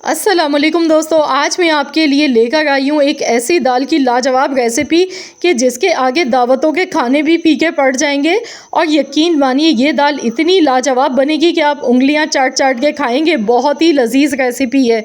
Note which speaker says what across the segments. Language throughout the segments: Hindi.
Speaker 1: अस्सलामुअलैकुम दोस्तों, आज मैं आपके लिए लेकर आई हूँ एक ऐसी दाल की लाजवाब रेसिपी कि जिसके आगे दावतों के खाने भी फीके पड़ जाएंगे। और यकीन मानिए ये दाल इतनी लाजवाब बनेगी कि आप उंगलियां चाट चाट के खाएंगे। बहुत ही लजीज रेसिपी है,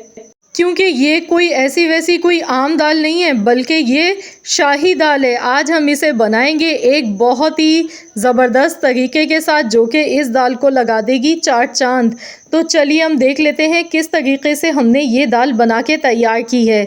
Speaker 1: क्योंकि ये कोई ऐसी वैसी कोई आम दाल नहीं है, बल्कि ये शाही दाल है। आज हम इसे बनाएंगे एक बहुत ही ज़बरदस्त तरीके के साथ, जो कि इस दाल को लगा देगी चार चांद। तो चलिए हम देख लेते हैं किस तरीके से हमने ये दाल बना के तैयार की है।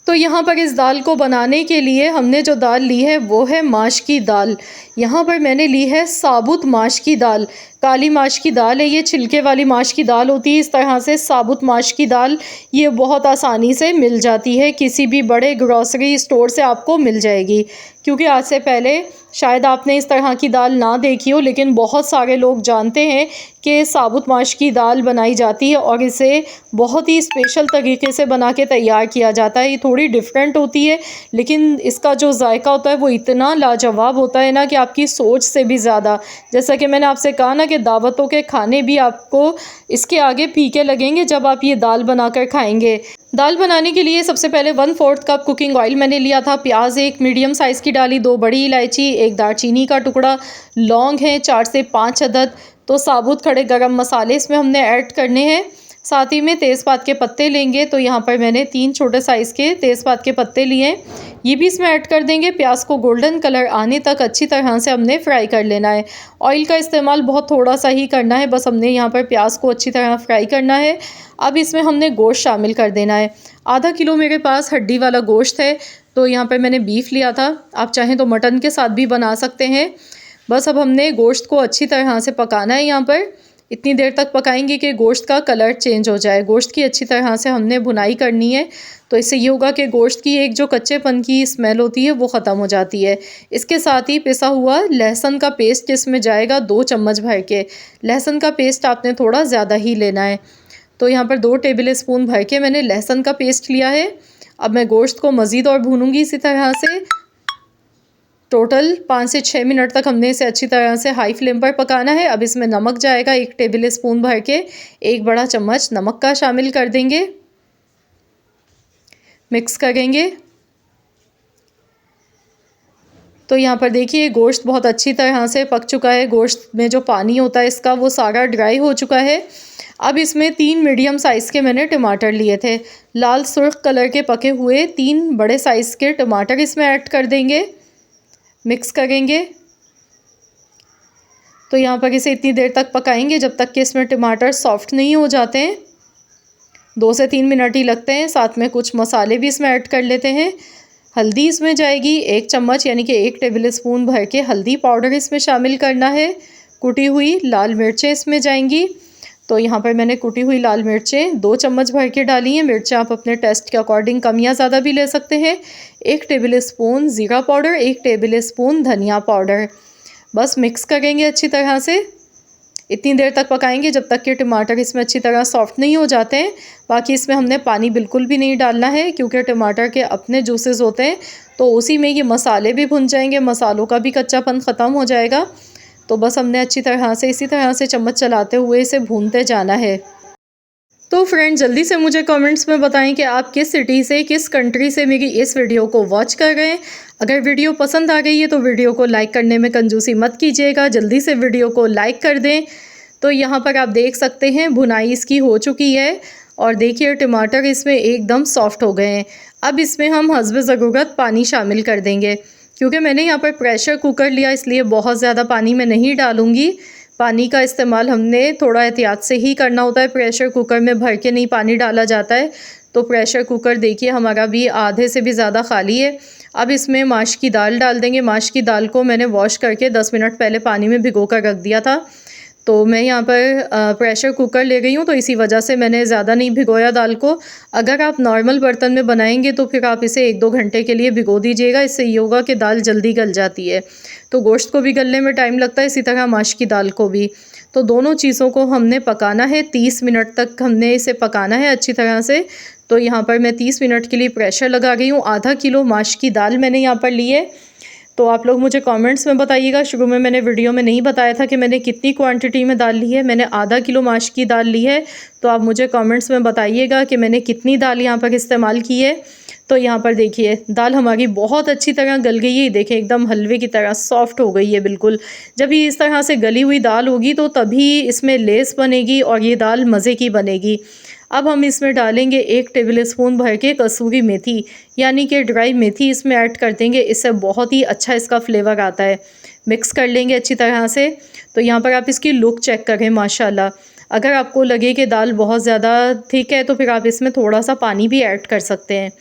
Speaker 1: तो यहाँ पर इस दाल को बनाने के लिए हमने जो दाल ली है वो है माश की दाल। यहाँ पर मैंने ली है साबुत माश की दाल। काली माश की दाल है, ये छिलके वाली माश की दाल होती है। इस तरह से साबुत माश की दाल ये बहुत आसानी से मिल जाती है, किसी भी बड़े ग्रॉसरी स्टोर से आपको मिल जाएगी। क्योंकि आज से पहले शायद आपने इस तरह की दाल ना देखी हो, लेकिन बहुत सारे लोग जानते हैं कि साबुत माश की दाल बनाई जाती है और इसे बहुत ही स्पेशल तरीके से बना के तैयार किया जाता है। ये थोड़ी डिफरेंट होती है, लेकिन इसका जो जायका होता है वो इतना लाजवाब होता है ना कि आपकी सोच से भी ज़्यादा। जैसा कि मैंने आपसे कहा ना कि दावतों के खाने भी आपको इसके आगे फीके लगेंगे जब आप ये दाल बनाकर खाएंगे। दाल बनाने के लिए सबसे पहले 1/4 कप कुकिंग ऑयल मैंने लिया था। प्याज एक मीडियम साइज़ की डाली, 2 बड़ी इलायची, एक दालचीनी का टुकड़ा, लौंग है 4 से 5 अदद। तो साबुत खड़े गरम मसाले इसमें हमने ऐड करने हैं। साथ ही में तेज़पात के पत्ते लेंगे, तो यहाँ पर मैंने 3 छोटे साइज़ के तेज़पात के पत्ते लिए, ये भी इसमें ऐड कर देंगे। प्याज को गोल्डन कलर आने तक अच्छी तरह से हमने फ्राई कर लेना है। ऑयल का इस्तेमाल बहुत थोड़ा सा ही करना है, बस हमने यहाँ पर प्याज को अच्छी तरह फ्राई करना है। अब इसमें हमने गोश्त शामिल कर देना है। आधा किलो मेरे पास हड्डी वाला गोश्त है, तो यहाँ पर मैंने बीफ लिया था। आप चाहें तो मटन के साथ भी बना सकते हैं। बस अब हमने गोश्त को अच्छी तरह से पकाना है। यहाँ पर इतनी देर तक पकाएंगे कि गोश्त का कलर चेंज हो जाए। गोश्त की अच्छी तरह से हमने भुनाई करनी है, तो इससे ये होगा कि गोश्त की एक जो कच्चेपन की स्मेल होती है वो ख़त्म हो जाती है। इसके साथ ही पिसा हुआ लहसुन का पेस्ट इसमें जाएगा 2 चम्मच भर के। लहसुन का पेस्ट आपने थोड़ा ज़्यादा ही लेना है। तो यहाँ पर 2 टेबल स्पून भर के मैंने लहसुन का पेस्ट लिया है। अब मैं गोश्त को मज़ीद और भूनूंगी इसी तरह से। टोटल 5 से 6 मिनट तक हमने इसे अच्छी तरह से हाई फ्लेम पर पकाना है। अब इसमें नमक जाएगा 1 टेबल स्पून भर के, 1 बड़ा चम्मच नमक का शामिल कर देंगे। मिक्स करेंगे। तो यहाँ पर देखिए गोश्त बहुत अच्छी तरह से पक चुका है। गोश्त में जो पानी होता है इसका वो सारा ड्राई हो चुका है। अब इसमें 3 मीडियम साइज़ के मैंने टमाटर लिए थे। लाल सुर्ख कलर के पके हुए 3 बड़े साइज़ के टमाटर इसमें ऐड कर देंगे। मिक्स करेंगे। तो यहाँ पर इसे इतनी देर तक पकाएंगे जब तक कि इसमें टमाटर सॉफ्ट नहीं हो जाते हैं। 2 से 3 मिनट ही लगते हैं। साथ में कुछ मसाले भी इसमें ऐड कर लेते हैं। हल्दी इसमें जाएगी 1 चम्मच, यानी कि 1 टेबल स्पून भर के हल्दी पाउडर इसमें शामिल करना है। कुटी हुई लाल मिर्चें इसमें जाएंगी। तो यहाँ पर मैंने कुटी हुई लाल मिर्चें 2 चम्मच भर के डाली हैं। मिर्चें आप अपने टेस्ट के अकॉर्डिंग कम या ज़्यादा भी ले सकते हैं। 1 टेबल स्पून ज़ीरा पाउडर, 1 टेबल स्पून धनिया पाउडर। बस मिक्स करेंगे अच्छी तरह से। इतनी देर तक पकाएंगे जब तक कि टमाटर इसमें अच्छी तरह सॉफ्ट नहीं हो जाते हैं। बाकी इसमें हमने पानी बिल्कुल भी नहीं डालना है, क्योंकि टमाटर के अपने जूसेस होते हैं, तो उसी में ये मसाले भी भुन जाएंगे, मसालों का भी कच्चापन ख़त्म हो जाएगा। तो बस हमने अच्छी तरह से इसी तरह से चम्मच चलाते हुए इसे भूनते जाना है। तो फ्रेंड जल्दी से मुझे कमेंट्स में बताएं कि आप किस सिटी से, किस कंट्री से मेरी इस वीडियो को वॉच कर रहे हैं। अगर वीडियो पसंद आ गई है तो वीडियो को लाइक करने में कंजूसी मत कीजिएगा, जल्दी से वीडियो को लाइक कर दें। तो यहाँ पर आप देख सकते हैं भुनाई इसकी हो चुकी है और देखिए टमाटर इसमें एकदम सॉफ्ट हो गए हैं। अब इसमें हम हस्ब ज़रूरत पानी शामिल कर देंगे। क्योंकि मैंने यहाँ पर प्रेशर कुकर लिया, इसलिए बहुत ज़्यादा पानी में नहीं डालूँगी। पानी का इस्तेमाल हमने थोड़ा एहतियात से ही करना होता है। प्रेशर कुकर में भर के नहीं पानी डाला जाता है। तो प्रेशर कुकर देखिए हमारा भी आधे से भी ज़्यादा खाली है। अब इसमें माश की दाल डाल देंगे। माश की दाल को मैंने वॉश करके 10 मिनट पहले पानी में भिगो कर रख दिया था। तो मैं यहाँ पर प्रेशर कुकर ले गई हूँ, तो इसी वजह से मैंने ज़्यादा नहीं भिगोया दाल को। अगर आप नॉर्मल बर्तन में बनाएंगे तो फिर आप इसे 1-2 घंटे के लिए भिगो दीजिएगा। इससे ये होगा कि दाल जल्दी गल जाती है। तो गोश्त को भी गलने में टाइम लगता है, इसी तरह माश की दाल को भी। तो दोनों चीज़ों को हमने पकाना है, 30 मिनट तक हमने इसे पकाना है अच्छी तरह से। तो यहाँ पर मैं 30 मिनट के लिए प्रेशर लगा गई हूँ। आधा किलो माश की दाल मैंने यहाँ पर ली है। तो आप लोग मुझे कमेंट्स में बताइएगा। शुरू में मैंने वीडियो में नहीं बताया था कि मैंने कितनी क्वांटिटी में दाल ली है। मैंने आधा किलो माश की दाल ली है। तो आप मुझे कमेंट्स में बताइएगा कि मैंने कितनी दाल यहाँ पर इस्तेमाल की है। तो यहाँ पर देखिए दाल हमारी बहुत अच्छी तरह गल गई है। देखिए एकदम हलवे की तरह सॉफ्ट हो गई है बिल्कुल। जब ये इस तरह से गली हुई दाल होगी तो तभी इसमें लेस बनेगी और ये दाल मज़े की बनेगी। अब हम इसमें डालेंगे 1 टेबल स्पून भर के कसूरी मेथी, यानी कि ड्राई मेथी इसमें ऐड कर देंगे। इससे बहुत ही अच्छा इसका फ्लेवर आता है। मिक्स कर लेंगे अच्छी तरह से। तो यहाँ पर आप इसकी लुक चेक करें माशाल्लाह। अगर आपको लगे कि दाल बहुत ज़्यादा थिक है तो फिर आप इसमें थोड़ा सा पानी भी ऐड कर सकते हैं।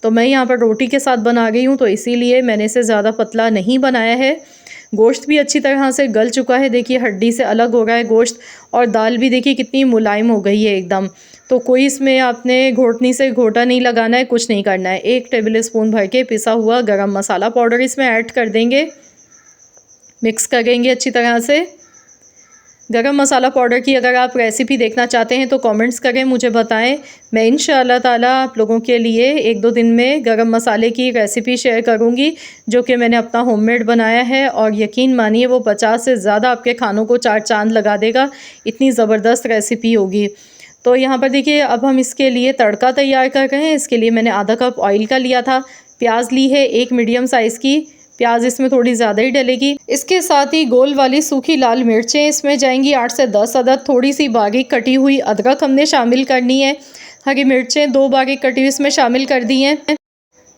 Speaker 1: तो मैं यहाँ पर रोटी के साथ बना रही हूँ तो इसीलिए मैंने इसे ज़्यादा पतला नहीं बनाया है। गोश्त भी अच्छी तरह से गल चुका है। देखिए हड्डी से अलग हो रहा है गोश्त, और दाल भी देखिए कितनी मुलायम हो गई है एकदम। तो कोई इसमें आपने घोटनी से घोटा नहीं लगाना है, कुछ नहीं करना है। 1 टेबल स्पून भर के पिसा हुआ गरम मसाला पाउडर इसमें ऐड कर देंगे। मिक्स करेंगे अच्छी तरह से। गरम मसाला पाउडर की अगर आप रेसिपी देखना चाहते हैं तो कमेंट्स करें, मुझे बताएं। मैं इंशाअल्लाह ताला आप लोगों के लिए 1-2 दिन में गरम मसाले की रेसिपी शेयर करूंगी, जो कि मैंने अपना होममेड बनाया है। और यकीन मानिए वो 50 से ज़्यादा आपके खानों को 4 चांद लगा देगा। इतनी ज़बरदस्त रेसिपी होगी। तो यहाँ पर देखिए अब हम इसके लिए तड़का तैयार कर रहे हैं। इसके लिए मैंने आधा कप ऑयल का लिया था। प्याज ली है 1 मीडियम साइज़ की। प्याज इसमें थोड़ी ज़्यादा ही डलेगी। इसके साथ ही गोल वाली सूखी लाल मिर्चें इसमें जाएंगी 8 से 10 अदद। थोड़ी सी बारीक कटी हुई अदरक हमने शामिल करनी है। हरी मिर्चें 2 बारीक कटी हुई इसमें शामिल कर दी हैं।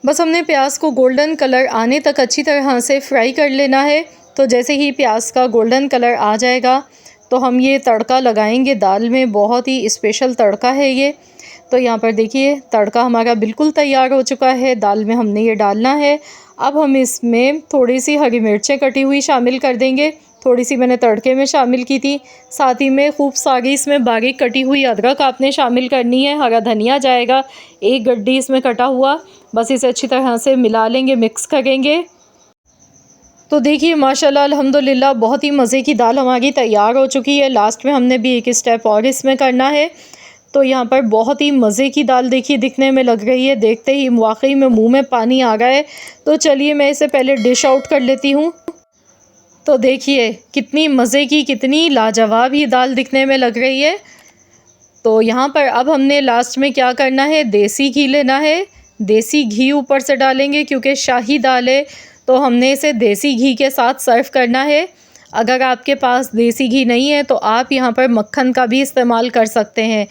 Speaker 1: बस हमने प्याज को गोल्डन कलर आने तक अच्छी तरह से फ्राई कर लेना है। तो जैसे ही प्याज का गोल्डन कलर आ जाएगा तो हम ये तड़का लगाएंगे दाल में। बहुत ही स्पेशल तड़का है ये। तो यहाँ पर देखिए तड़का हमारा बिल्कुल तैयार हो चुका है। दाल में हमने ये डालना है। अब हम इसमें थोड़ी सी हरी मिर्चें कटी हुई शामिल कर देंगे। थोड़ी सी मैंने तड़के में शामिल की थी। साथ ही में खूब सारी इसमें बारीक कटी हुई अदरक आपने शामिल करनी है। हरा धनिया जाएगा 1 गड्डी इसमें कटा हुआ। बस इसे अच्छी तरह से मिला लेंगे, मिक्स करेंगे। तो देखिए माशाल्लाह अल्हम्दुलिल्लाह बहुत ही मज़े की दाल हमारी तैयार हो चुकी है। लास्ट में हमने भी एक स्टेप और इसमें करना है। तो यहाँ पर बहुत ही मज़े की दाल देखिए दिखने में लग रही है। देखते ही वाकई में मुंह में पानी आ गया है। तो चलिए मैं इसे पहले डिश आउट कर लेती हूँ। तो देखिए कितनी मज़े की, कितनी लाजवाब ये दाल दिखने में लग रही है। तो यहाँ पर अब हमने लास्ट में क्या करना है, देसी घी लेना है। देसी घी ऊपर से डालेंगे क्योंकि शाही दाल है, तो हमने इसे देसी घी के साथ सर्व करना है। अगर आपके पास देसी घी नहीं है तो आप यहाँ पर मक्खन का भी इस्तेमाल कर सकते हैं।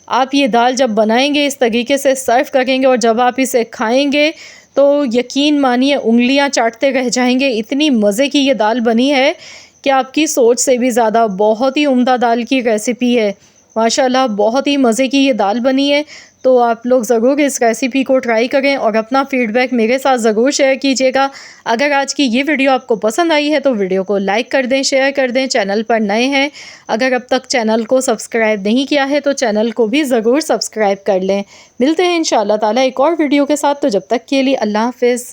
Speaker 1: आप ये दाल जब बनाएंगे इस तरीके से सर्व करेंगे और जब आप इसे खाएंगे तो यकीन मानिए उंगलियां चाटते रह जाएंगे। इतनी मज़े की ये दाल बनी है कि आपकी सोच से भी ज़्यादा। बहुत ही उम्दा दाल की रेसिपी है माशाल्लाह। बहुत ही मज़े की ये दाल बनी है। तो आप लोग ज़रूर इस रेसिपी को ट्राई करें और अपना फ़ीडबैक मेरे साथ ज़रूर शेयर कीजिएगा। अगर आज की ये वीडियो आपको पसंद आई है तो वीडियो को लाइक कर दें, शेयर कर दें। चैनल पर नए हैं, अगर अब तक चैनल को सब्सक्राइब नहीं किया है तो चैनल को भी ज़रूर सब्सक्राइब कर लें। मिलते हैं इंशाअल्लाह ताला एक और वीडियो के साथ। तो जब तक के लिए अल्लाह हाफ़िज़।